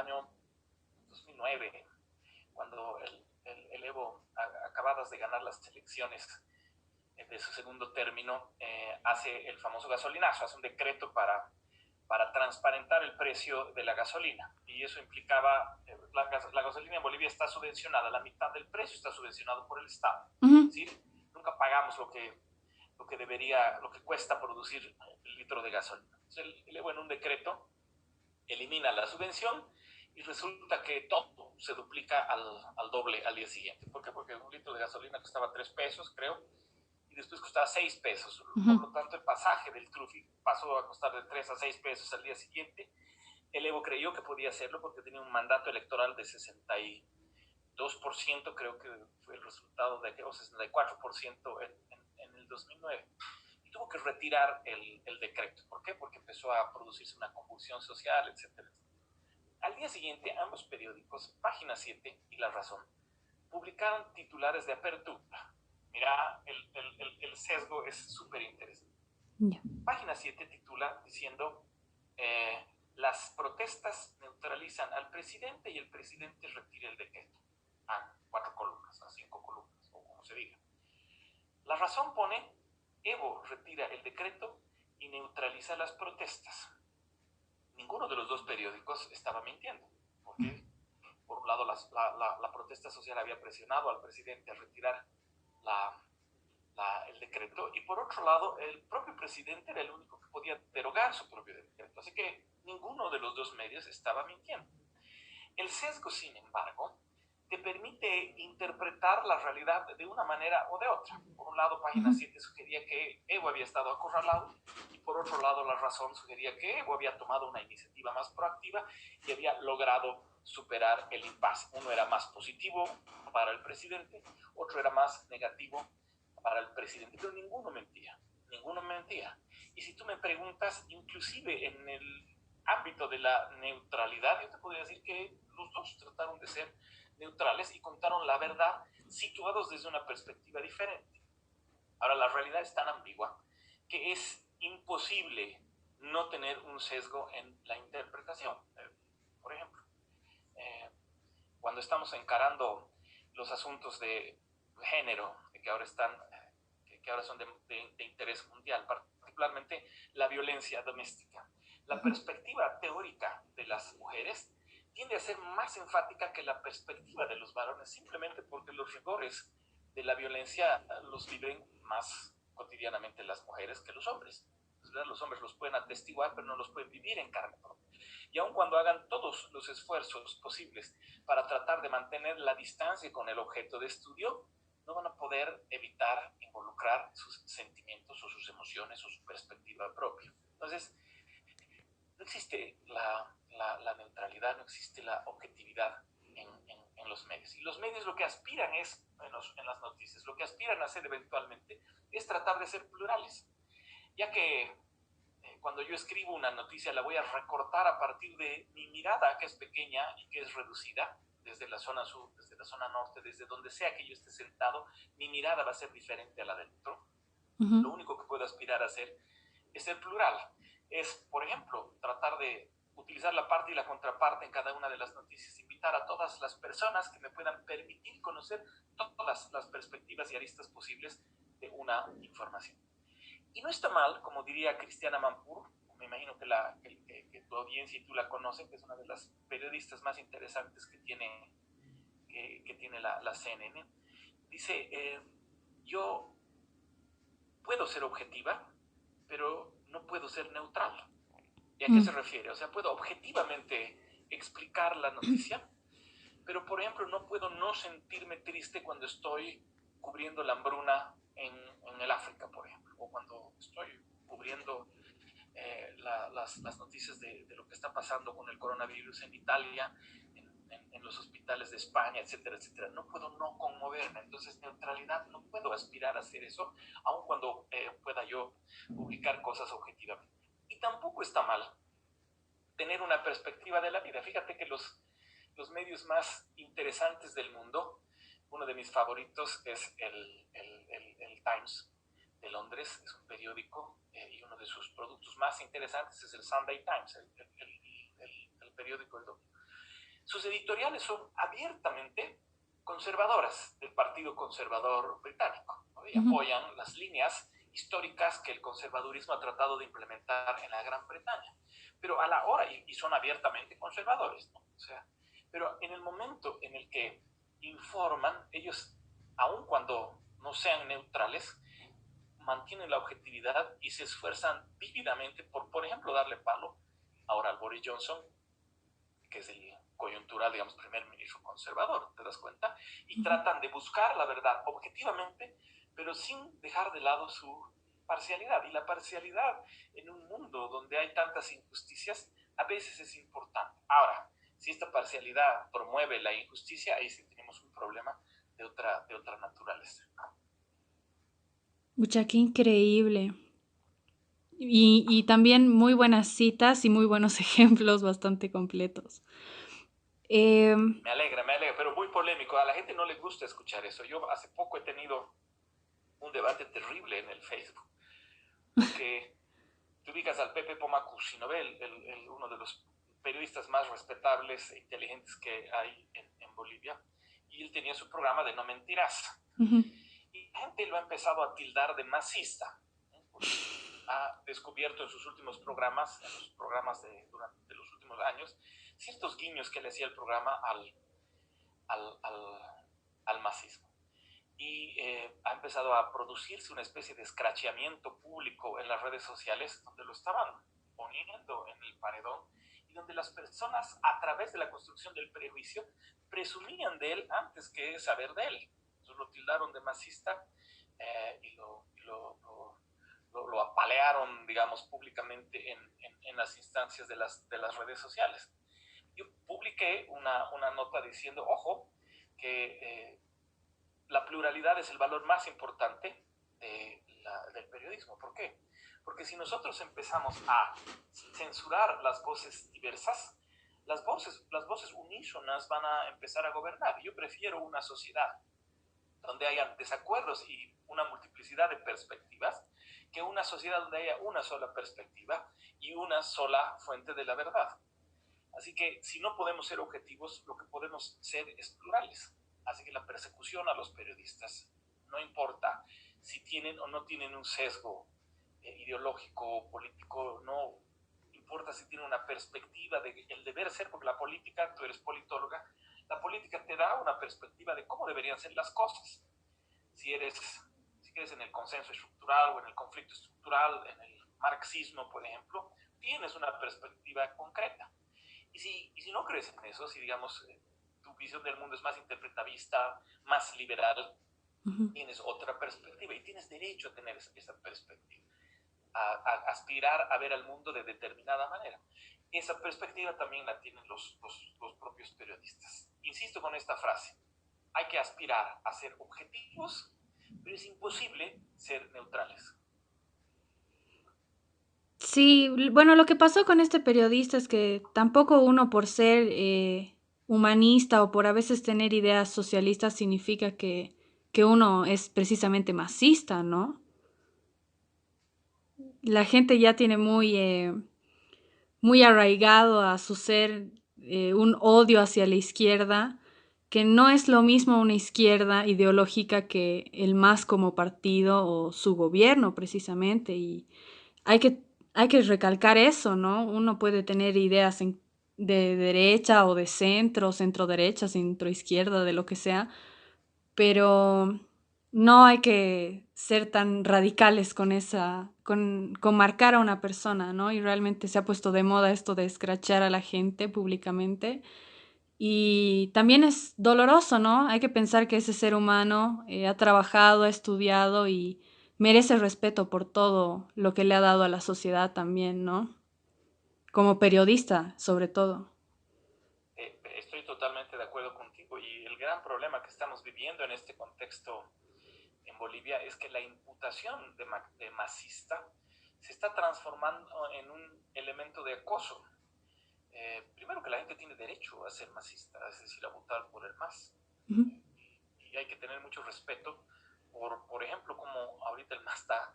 año 2009, cuando el Evo, acabadas de ganar las elecciones de su segundo término, hace el famoso gasolinazo, hace un decreto para transparentar el precio de la gasolina. Y eso implicaba, la gasolina en Bolivia está subvencionada, la mitad del precio está subvencionado por el Estado. Es decir, nunca pagamos lo que cuesta producir el litro de gasolina. Entonces, el Evo en un decreto elimina la subvención y resulta que todo se duplica al doble al día siguiente. ¿Por qué? Porque un litro de gasolina costaba 3 pesos, creo, y después costaba 6 pesos. Por lo tanto, el pasaje del Trufi pasó a costar de 3 a 6 pesos al día siguiente. El Evo creyó que podía hacerlo porque tenía un mandato electoral de 62%, creo que fue el resultado de aquello, 64% en el 2009. Y tuvo que retirar el decreto. ¿Por qué? Porque empezó a producirse una convulsión social, etcétera. Al día siguiente, ambos periódicos, Página 7 y La Razón, publicaron titulares de apertura. Mira, el sesgo es súper interesante. Yeah. Página 7 titula diciendo, las protestas neutralizan al presidente y el presidente retira el decreto. A 4 columnas, a 5 columnas, o como se diga. La Razón pone, Evo retira el decreto y neutraliza las protestas. Ninguno de los dos periódicos estaba mintiendo, porque por un lado la protesta social había presionado al presidente a retirar el decreto, y por otro lado el propio presidente era el único que podía derogar su propio decreto, así que ninguno de los dos medios estaba mintiendo. El sesgo, sin embargo, te permite interpretar la realidad de una manera o de otra. Por un lado, Página 7 sugería que Evo había estado acorralado, y por otro lado, La Razón sugería que Evo había tomado una iniciativa más proactiva y había logrado superar el impasse. Uno era más positivo para el presidente, otro era más negativo para el presidente, pero ninguno mentía, ninguno mentía. Y si tú me preguntas, inclusive en el ámbito de la neutralidad, yo te podría decir que los dos trataron de ser neutrales y contaron la verdad situados desde una perspectiva diferente. Ahora, la realidad es tan ambigua que es imposible no tener un sesgo en la interpretación. Por ejemplo, cuando estamos encarando los asuntos de género que ahora son de interés mundial, particularmente la violencia doméstica, la perspectiva teórica de las mujeres tiende a ser más enfática que la perspectiva de los varones, simplemente porque los rigores de la violencia los viven más cotidianamente las mujeres que los hombres. Los hombres los pueden atestiguar, pero no los pueden vivir en carne propia. Y aun cuando hagan todos los esfuerzos posibles para tratar de mantener la distancia con el objeto de estudio, no van a poder evitar involucrar sus sentimientos o sus emociones o su perspectiva propia. Entonces, no existe la neutralidad, no existe la objetividad en los medios. Y los medios lo que aspiran es, en las noticias, lo que aspiran a hacer eventualmente es tratar de ser plurales, ya que cuando yo escribo una noticia la voy a recortar a partir de mi mirada, que es pequeña y que es reducida, desde la zona sur, desde la zona norte, desde donde sea que yo esté sentado, mi mirada va a ser diferente a la del otro. Lo único que puedo aspirar a hacer es ser plural. Es, por ejemplo, tratar de utilizar la parte y la contraparte en cada una de las noticias, invitar a todas las personas que me puedan permitir conocer todas las perspectivas y aristas posibles de una información. Y no está mal, como diría Cristiana Manpur, me imagino que tu audiencia y tú la conocen, que es una de las periodistas más interesantes que tiene la CNN. Dice, yo puedo ser objetiva, pero no puedo ser neutral. ¿Y a qué se refiere? O sea, puedo objetivamente explicar la noticia, pero por ejemplo no puedo no sentirme triste cuando estoy cubriendo la hambruna en el África, por ejemplo, o cuando estoy cubriendo las noticias de lo que está pasando con el coronavirus en Italia, en los hospitales de España, etcétera, etcétera. No puedo no conmoverme. Entonces, neutralidad, no puedo aspirar a hacer eso, aun cuando pueda yo publicar cosas objetivamente. Y tampoco está mal tener una perspectiva de la vida. Fíjate que los medios más interesantes del mundo, uno de mis favoritos es el Times de Londres, es un periódico, y uno de sus productos más interesantes es el Sunday Times, el periódico del domingo. sus editoriales son abiertamente conservadoras del Partido Conservador Británico, ¿no? Y apoyan las líneas históricas que el conservadurismo ha tratado de implementar en la Gran Bretaña. Pero a la hora, y son abiertamente conservadores, ¿no? O sea, pero en el momento en el que informan, ellos, aun cuando no sean neutrales, mantienen la objetividad y se esfuerzan vívidamente por ejemplo, darle palo ahora al Boris Johnson, que es el coyuntural, digamos, primer ministro conservador, ¿te das cuenta? Y tratan de buscar la verdad objetivamente, pero sin dejar de lado su parcialidad. Y la parcialidad en un mundo donde hay tantas injusticias, a veces es importante. Ahora, si esta parcialidad promueve la injusticia, ahí sí tenemos un problema de otra naturaleza. Mucha, qué increíble. Y también muy buenas citas y muy buenos ejemplos bastante completos. Em, Me alegra, pero muy polémico. A la gente no le gusta escuchar eso. Yo hace poco he tenido un debate terrible en el Facebook, porque tú ubicas al Pepe Pomacusi, ¿no? Uno de los periodistas más respetables e inteligentes que hay en Bolivia, y él tenía su programa de No Mentirás. ujú. Y la gente lo ha empezado a tildar de masista, ¿eh? Porque ha descubierto en sus últimos programas, en los programas durante los últimos años, ciertos guiños que le hacía el programa al, al, al masismo. Y ha empezado a producirse una especie de escracheamiento público en las redes sociales donde lo estaban poniendo en el paredón y donde las personas, a través de la construcción del prejuicio, presumían de él antes que saber de él. Entonces lo tildaron de masista y lo apalearon, digamos, públicamente en las instancias de las redes sociales. Yo publiqué una nota diciendo, ojo, que la pluralidad es el valor más importante del periodismo. ¿Por qué? Porque si nosotros empezamos a censurar las voces diversas, las voces unísonas van a empezar a gobernar. Yo prefiero una sociedad donde haya desacuerdos y una multiplicidad de perspectivas, que una sociedad donde haya una sola perspectiva y una sola fuente de la verdad. Así que si no podemos ser objetivos, lo que podemos ser es plurales. Así que la persecución a los periodistas, no importa si tienen o no tienen un sesgo ideológico o político, no importa si tienen una perspectiva del deber ser, porque la política, tú eres politóloga, la política te da una perspectiva de cómo deberían ser las cosas. Si crees en el consenso estructural o en el conflicto estructural, en el marxismo, por ejemplo, tienes una perspectiva concreta. Y si no crees en eso, si digamos tu visión del mundo es más interpretavista, más liberal, Ujú. tienes otra perspectiva y tienes derecho a tener esa perspectiva, a aspirar a ver al mundo de determinada manera. Esa perspectiva también la tienen los propios periodistas. Insisto con esta frase, hay que aspirar a ser objetivos, pero es imposible ser neutrales. Sí, bueno, lo que pasó con este periodista es que tampoco uno por ser humanista o por a veces tener ideas socialistas significa que uno es precisamente masista, ¿no? La gente ya tiene muy arraigado a su ser un odio hacia la izquierda, que no es lo mismo una izquierda ideológica que el MAS como partido o su gobierno precisamente. Y hay que, hay que recalcar eso, ¿no? Uno puede tener ideas de derecha o de centro, centro derecha, centro izquierda, de lo que sea, pero no hay que ser tan radicales con con marcar a una persona, ¿no? Y realmente se ha puesto de moda esto de escrachar a la gente públicamente. Y también es doloroso, ¿no? Hay que pensar que ese ser humano ha trabajado, ha estudiado y merece respeto por todo lo que le ha dado a la sociedad también, ¿no? Como periodista, sobre todo. Estoy totalmente de acuerdo contigo y el gran problema que estamos viviendo en este contexto en Bolivia es que la imputación de masista se está transformando en un elemento de acoso. Primero que la gente tiene derecho a ser masista, es decir, a votar por el MAS. Ujú. Y hay que tener mucho respeto por ejemplo, como ahorita el MAS está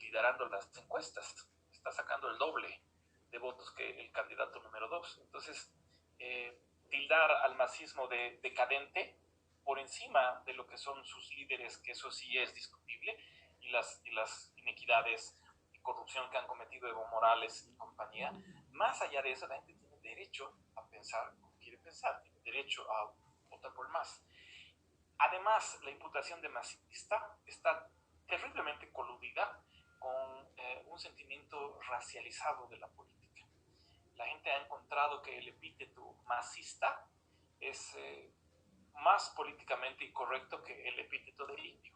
liderando las encuestas, está sacando el doble de votos que el candidato número 2. Entonces, tildar al masismo de decadente por encima de lo que son sus líderes, que eso sí es discutible, y las inequidades y corrupción que han cometido Evo Morales y compañía. Más allá de eso, la gente tiene derecho a pensar como quiere pensar, tiene derecho a votar por el MAS. Además, la imputación de masista está terriblemente coludida con un sentimiento racializado de la política. La gente ha encontrado que el epíteto masista es más políticamente incorrecto que el epíteto de indio.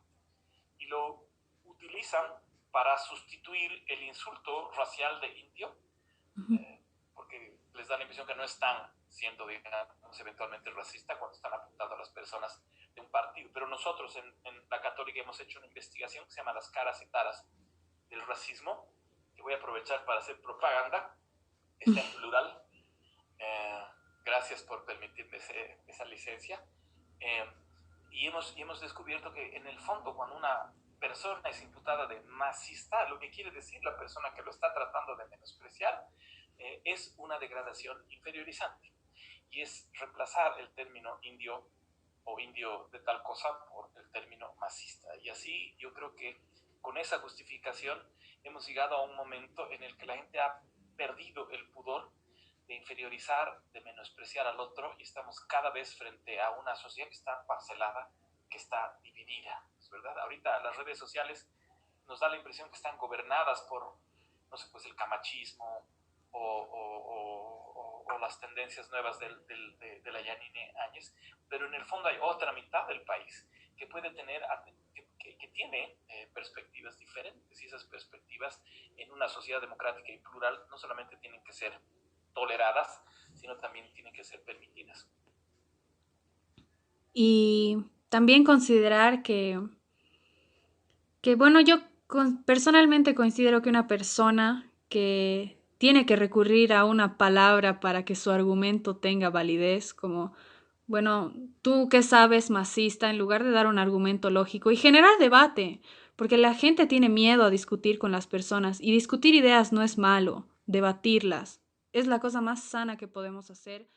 Y lo utilizan para sustituir el insulto racial de indio, porque les da la impresión que no están siendo, digamos, eventualmente racista cuando están apuntando a las personas de un partido. Pero nosotros en la Católica hemos hecho una investigación que se llama Las caras y taras del racismo, que voy a aprovechar para hacer propaganda, está en plural. Gracias por permitirme esa licencia. Y hemos descubierto que en el fondo, cuando una persona es imputada de masista, lo que quiere decir la persona que lo está tratando de menospreciar es una degradación inferiorizante, y es reemplazar el término indio o indio de tal cosa por el término masista. Y así yo creo que con esa justificación hemos llegado a un momento en el que la gente ha perdido el pudor de inferiorizar, de menospreciar al otro, y estamos cada vez frente a una sociedad que está parcelada, que está dividida, ¿es verdad? Ahorita las redes sociales nos da la impresión que están gobernadas por, no sé, pues el camachismo o las tendencias nuevas de la Yanine Áñez, pero en el fondo hay otra mitad del país que puede tener, que tiene perspectivas diferentes, y esas perspectivas en una sociedad democrática y plural no solamente tienen que ser toleradas, sino también tienen que ser permitidas. Y también considerar que bueno, yo personalmente considero que una persona que tiene que recurrir a una palabra para que su argumento tenga validez, como, bueno, tú qué sabes, masista, en lugar de dar un argumento lógico y generar debate, porque la gente tiene miedo a discutir con las personas y discutir ideas no es malo, debatirlas es la cosa más sana que podemos hacer.